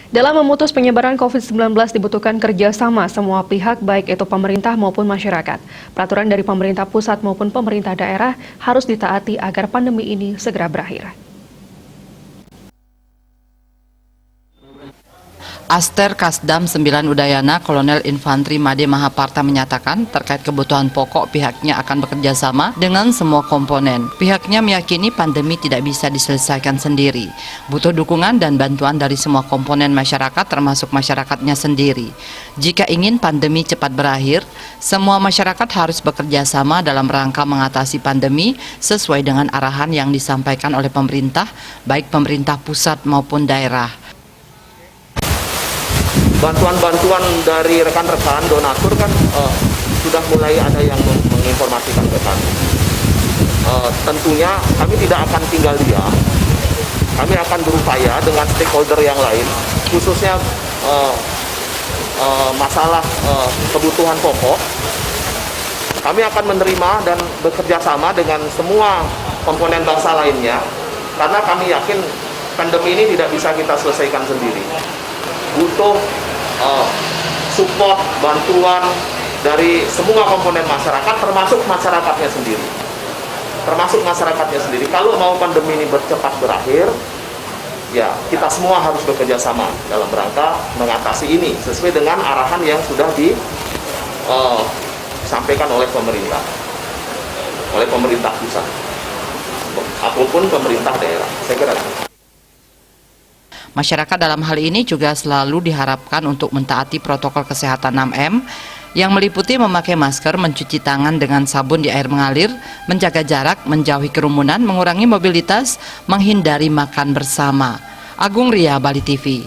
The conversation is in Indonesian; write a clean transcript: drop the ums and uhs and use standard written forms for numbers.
Dalam memutus penyebaran COVID-19 dibutuhkan kerjasama semua pihak, baik itu pemerintah maupun masyarakat. Peraturan dari pemerintah pusat maupun pemerintah daerah harus ditaati agar pandemi ini segera berakhir. Aster Kasdam 9 Udayana Kolonel Infantri Made Mahaparta menyatakan terkait kebutuhan pokok pihaknya akan bekerja sama dengan semua komponen. Pihaknya meyakini pandemi tidak bisa diselesaikan sendiri. Butuh dukungan dan bantuan dari semua komponen masyarakat termasuk masyarakatnya sendiri. Jika ingin pandemi cepat berakhir, semua masyarakat harus bekerja sama dalam rangka mengatasi pandemi sesuai dengan arahan yang disampaikan oleh pemerintah, baik pemerintah pusat maupun daerah. Bantuan-bantuan dari rekan-rekan donatur kan sudah mulai ada yang menginformasikan ke kami. Tentunya kami tidak akan tinggal diam. Kami akan berupaya dengan stakeholder yang lain, khususnya masalah kebutuhan pokok. Kami akan menerima dan bekerja sama dengan semua komponen bangsa lainnya, karena kami yakin pandemi ini tidak bisa kita selesaikan sendiri. Butuh support, bantuan dari semua komponen masyarakat, termasuk masyarakatnya sendiri. Kalau mau pandemi ini cepat berakhir, ya kita semua harus bekerja sama dalam rangka mengatasi ini sesuai dengan arahan yang sudah disampaikan oleh pemerintah pusat ataupun pemerintah daerah. Saya kira. Masyarakat dalam hal ini juga selalu diharapkan untuk mentaati protokol kesehatan 6M yang meliputi memakai masker, mencuci tangan dengan sabun di air mengalir, menjaga jarak, menjauhi kerumunan, mengurangi mobilitas, menghindari makan bersama. Agung Ria, Bali TV.